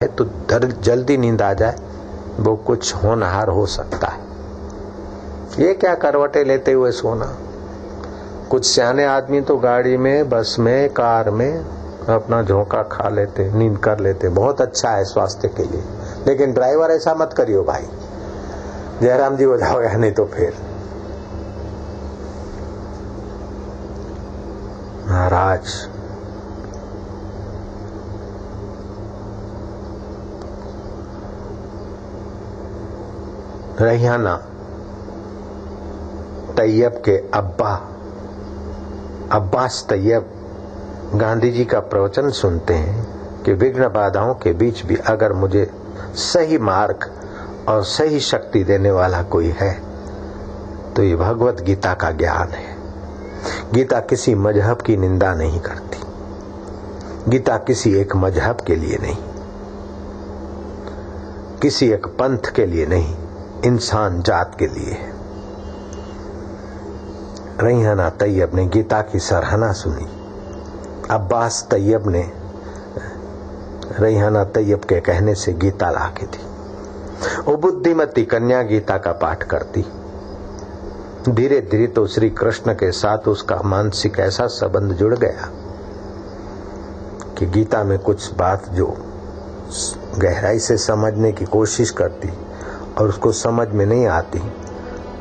तो जल्दी नींद आ जाए, वो कुछ होनहार हो सकता है। ये क्या करवटे लेते हुए सोना। कुछ सियाने आदमी तो गाड़ी में, बस में, कार में अपना झोंका खा लेते, नींद कर लेते, बहुत अच्छा है स्वास्थ्य के लिए। लेकिन ड्राइवर ऐसा मत करियो भाई, जयराम जी हो जाओगे, नहीं तो फिर महाराज रैहाना तैयब के अब्बास तैयब गांधी जी का प्रवचन सुनते हैं कि विघ्न बाधाओं के बीच भी अगर मुझे सही मार्ग और सही शक्ति देने वाला कोई है तो ये भगवत गीता का ज्ञान है। गीता किसी मजहब की निंदा नहीं करती, गीता किसी एक मजहब के लिए नहीं, किसी एक पंथ के लिए नहीं, इंसान जात के लिए है। रैहाना तैयब ने गीता की सराहना सुनी। अब्बास तैयब ने रैहाना तैयब के कहने से गीता ला के दी। वो बुद्धिमती कन्या गीता का पाठ करती। धीरे धीरे तो श्री कृष्ण के साथ उसका मानसिक ऐसा संबंध जुड़ गया कि गीता में कुछ बात जो गहराई से समझने की कोशिश करती और उसको समझ में नहीं आती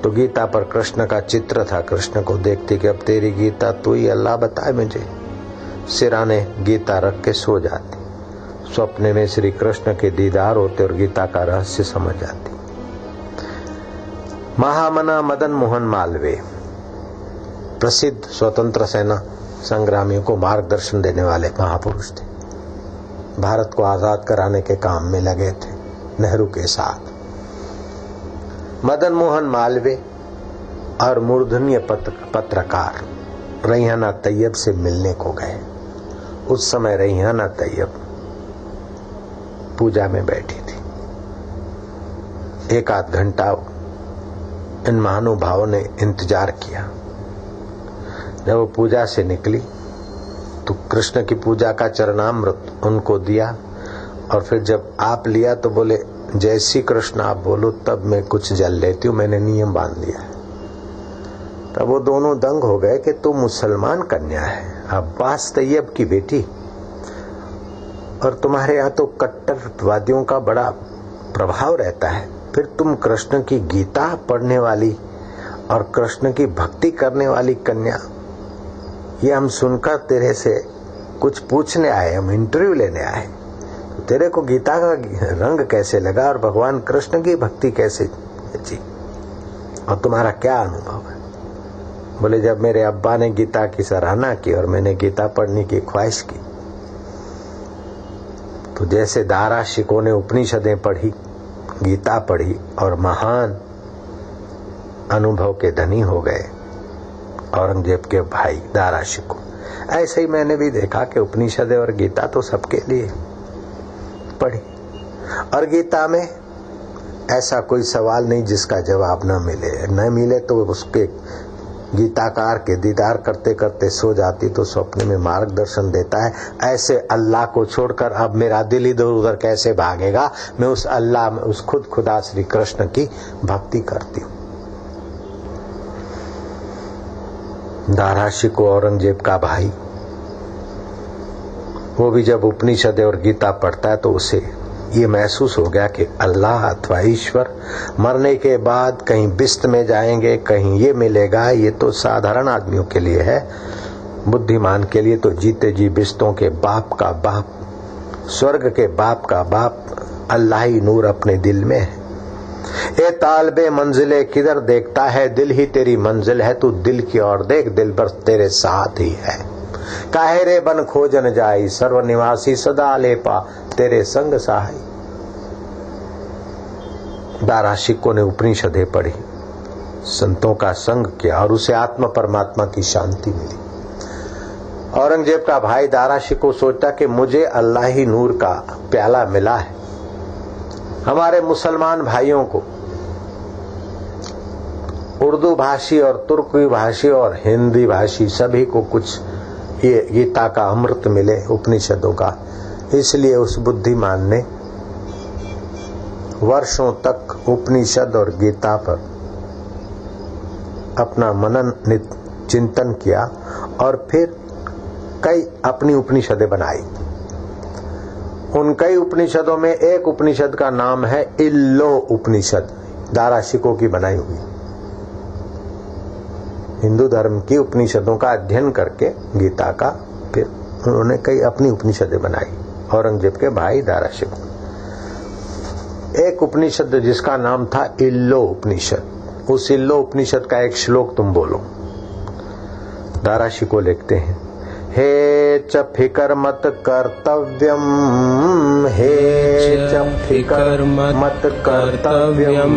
तो गीता पर कृष्ण का चित्र था। कृष्ण को देखती कि अब तेरी गीता तू ही अल्लाह बताए मुझे। सिराने गीता रख के सो जाती। स्वप्न में श्री कृष्ण के दीदार होते और गीता का रहस्य समझ आती। महामना मदन मोहन मालवीय प्रसिद्ध स्वतंत्र सेना संग्रामियों को मार्गदर्शन देने वाले महापुरुष थे। भारत को आजाद कराने के काम में लगे थे नेहरू के साथ। मदन मोहन मालवीय और मूर्धन्य पत्रकार रैहाना तैयब से मिलने को गए। उस समय रैहाना तैयब पूजा में बैठी थी। एक आध घंटा इन महानुभावों ने इंतजार किया। जब वो पूजा से निकली तो कृष्ण की पूजा का चरणामृत उनको दिया और फिर जब आप लिया तो बोले जय श्री कृष्ण आप बोलो तब मैं कुछ जल लेती हूँ, मैंने नियम बांध लिया है। तब वो दोनों दंग हो गए कि तू मुसलमान कन्या है, अब्बास तैयब की बेटी, और तुम्हारे यहाँ तो कट्टरवादियों का बड़ा प्रभाव रहता है, फिर तुम कृष्ण की गीता पढ़ने वाली और कृष्ण की भक्ति करने वाली कन्या। ये हम सुनकर तेरे से कुछ पूछने आए, हम इंटरव्यू लेने आए। तेरे को गीता का रंग कैसे लगा और भगवान कृष्ण की भक्ति कैसे जी, और तुम्हारा क्या अनुभव है? बोले जब मेरे अब्बा ने गीता की सराहना की और मैंने गीता पढ़ने की ख्वाहिश की तो जैसे दारा शिकों ने उपनिषदें पढ़ी, गीता पढ़ी और महान अनुभव के धनी हो गए औरंगजेब के भाई दारा शिको, ऐसे ही मैंने भी देखा कि उपनिषदें और गीता तो सबके लिए पढ़ी और गीता में ऐसा कोई सवाल नहीं जिसका जवाब न मिले तो उसके गीताकार के दीदार करते करते सो जाती तो स्वप्न में मार्गदर्शन देता है। ऐसे अल्लाह को छोड़कर अब मेरा दिल इधर उधर कैसे भागेगा, मैं उस अल्लाह में उस खुदा श्री कृष्ण की भक्ति करती हूँ। दारा शिको औरंगजेब का भाई, वो भी जब उपनिषद और गीता पढ़ता है तो उसे ये महसूस हो गया कि अल्लाह अथवा ईश्वर मरने के बाद कहीं बिस्त में जाएंगे, कहीं ये मिलेगा, ये तो साधारण आदमियों के लिए है। बुद्धिमान के लिए तो जीते जी बिस्तों के बाप का बाप, स्वर्ग के बाप का बाप अल्लाह ही नूर अपने दिल में है। ए तालबे मंजिले किधर देखता है, दिल ही तेरी मंजिल है, तू दिल की ओर देख, दिल भर तेरे साथ ही है। काहे रे बन खोजन जाई, सर्वनिवासी सदा लेपा, तेरे संग सहाय। दारा शिको ने उपनिषदें पढ़ी, संतों का संग किया और उसे आत्मा परमात्मा की शांति मिली। औरंगजेब का भाई दारा शिको सोचता कि मुझे अल्लाह ही नूर का प्याला मिला है। हमारे मुसलमान भाइयों को उर्दू भाषी और तुर्की भाषी और हिंदी भाषी सभी को कुछ ये गीता का अमृत मिले उपनिषदों का, इसलिए उस बुद्धिमान ने वर्षों तक उपनिषद और गीता पर अपना मनन चिंतन किया और फिर कई अपनी उपनिषदें बनाई। उन कई उपनिषदों में एक उपनिषद का नाम है इल्लो उपनिषद, दाराशिकों की बनाई हुई। हिंदू धर्म की उपनिषदों का अध्ययन करके गीता का फिर उन्होंने कई अपनी उपनिषदें बनाई, औरंगजेब के भाई दाराशिकों। एक उपनिषद जिसका नाम था इल्लो उपनिषद, उस इल्लो उपनिषद का एक श्लोक तुम बोलो। दाराशिको लिखते हैं, हे च फिकर मत कर्तव्यम, हे च फिकर मत कर्तव्यम,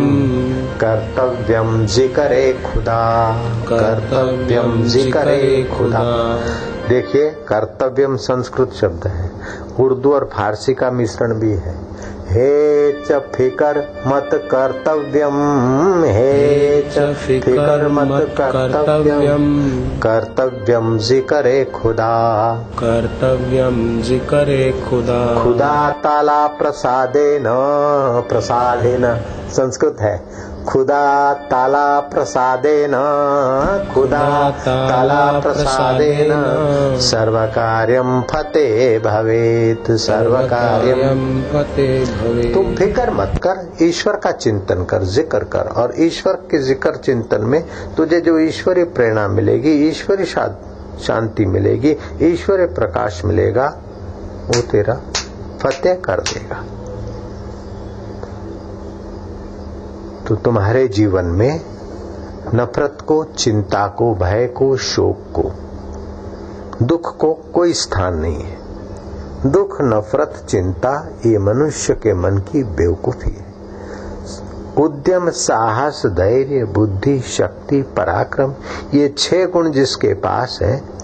कर्तव्यम जिक्रे खुदा, कर्तव्यम जिक्रे खुदा। देखिए, कर्तव्यम संस्कृत शब्द है, उर्दू और फारसी का मिश्रण भी है। हे च फिकर मत कर्तव्यम, हे च फिकर मत कर्तव्यम, कर्तव्यम जिक्रे खुदा, कर्तव्यम जिक्रे खुदा। खुदा ताला प्रसादेन, प्रसादेन संस्कृत है, खुदा ताला प्रसादेन, खुदा ताला प्रसादेन सर्वकार्यम फते भवेत, सर्वकार्यम फते भवेत। तुम फिक्र मत कर, ईश्वर का चिंतन कर, जिक्र कर, और ईश्वर के जिक्र चिंतन में तुझे जो ईश्वरीय प्रेरणा मिलेगी, ईश्वरीय शांति मिलेगी, ईश्वरीय प्रकाश मिलेगा, वो तेरा फतेह कर देगा। तो तुम्हारे जीवन में नफरत को, चिंता को, भय को, शोक को, दुख को कोई स्थान नहीं है। दुख, नफरत, चिंता ये मनुष्य के मन की बेवकूफी है। उद्यम, साहस, धैर्य, बुद्धि, शक्ति, पराक्रम, ये 6 गुण जिसके पास है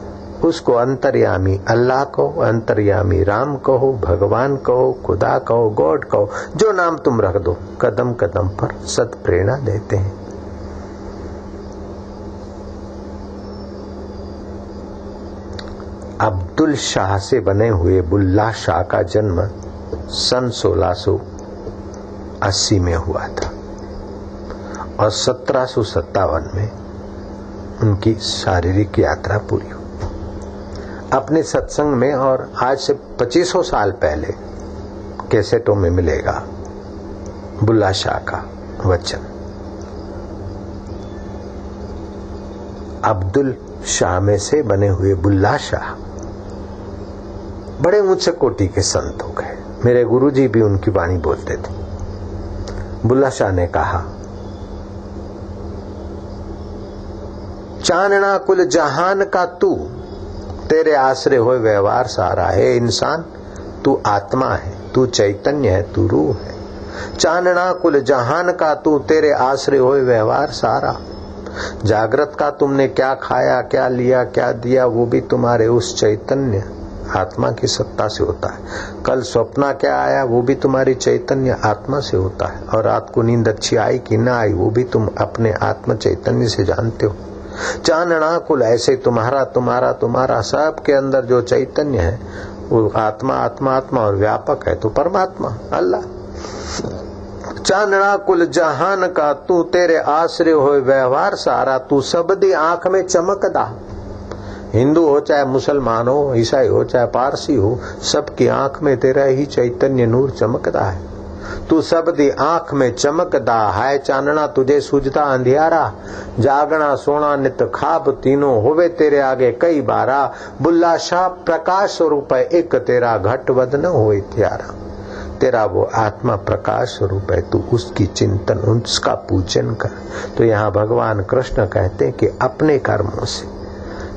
उसको अंतर्यामी अल्लाह कहो, अंतर्यामी राम कहो, भगवान कहो, खुदा कहो, गॉड कहो, जो नाम तुम रख दो, कदम कदम पर सत प्रेरणा देते हैं। अब्दुल शाह से बने हुए बुल्ला शाह का जन्म सन 1680 में हुआ था और 1757 में उनकी शारीरिक यात्रा पूरी हुई। अपने सत्संग में और आज से 2500 साल पहले कैसेटों में मिलेगा बुल्ला शाह का वचन। अब्दुल शाह में से बने हुए बुल्ला शाह बड़े ऊंचे कोटि के संत हो गए। मेरे गुरुजी भी उनकी वाणी बोलते थे। बुल्ला शाह ने कहा, चानना कुल जहान का तू, तेरे आश्रय हो व्यवहार सारा है। इंसान तू आत्मा है, तू चैतन्य है, तू रूह है। चानना कुल जहान का तू, तेरे आश्रय हो व्यवहार सारा। जागृत का तुमने क्या खाया, क्या लिया, क्या दिया, वो भी तुम्हारे उस चैतन्य आत्मा की सत्ता से होता है। कल सपना क्या आया, वो भी तुम्हारी चैतन्य आत्मा से होता है। और रात को नींद अच्छी आई कि ना आई, वो भी तुम अपने आत्म चैतन्य से जानते हो। चानना कुल ऐसे तुम्हारा तुम्हारा तुम्हारा सब के अंदर जो चैतन्य है वो आत्मा आत्मा आत्मा और व्यापक है तो परमात्मा अल्लाह। चानना कुल जहान का तू, तेरे आश्रय हो व्यवहार सारा। तू सबदी आंख में चमकदा, हिंदू हो चाहे मुसलमान हो, ईसाई हो चाहे पारसी हो, सबकी आंख में तेरा ही चैतन्य नूर चमकदा है। तू सबदी आंख में चमकदा है। चानना तुझे सूझदा अंधियारा, जागना सोना नित खाब, तीनों होवे तेरे आगे कई बारा। बुल्ला शाह प्रकाश स्वरूप है, एक तेरा घट वद न होए त्यारा। तेरा वो आत्मा प्रकाश स्वरूप है, तू उसकी चिंतन, उसका पूजन कर। तो यहाँ भगवान कृष्ण कहते हैं कि अपने कर्मों से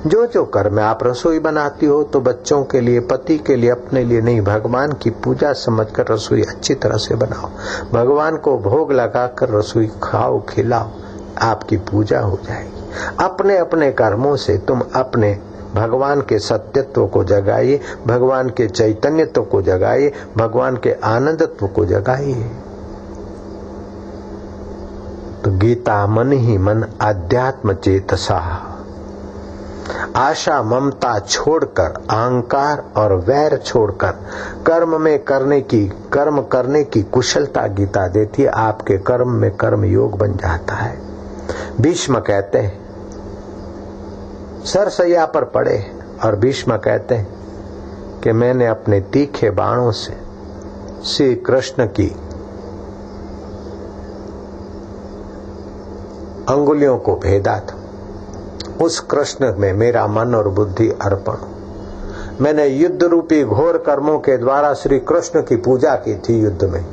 जो जो कर्म आप रसोई बनाती हो तो बच्चों के लिए, पति के लिए, अपने लिए नहीं, भगवान की पूजा समझकर रसोई अच्छी तरह से बनाओ। भगवान को भोग लगाकर रसोई खाओ, खिलाओ, आपकी पूजा हो जाएगी। अपने अपने कर्मों से तुम अपने भगवान के सत्यत्व को जगाइए, भगवान के चैतन्यत्व को जगाइए, भगवान के आनंदत्व को जगाइए। तो गीता मन ही मन अध्यात्म चेतसा, आशा ममता छोड़कर, अहंकार और वैर छोड़कर कर्म करने की कुशलता गीता देती है। आपके कर्म में कर्म योग बन जाता है। भीष्म कहते हैं, सरसैया पर पड़े और भीष्म कहते हैं कि मैंने अपने तीखे बाणों से श्री कृष्ण की अंगुलियों को भेदा था। उस कृष्ण में मेरा मन और बुद्धि अर्पण। मैंने युद्ध रूपी घोर कर्मों के द्वारा श्री कृष्ण की पूजा की थी युद्ध में।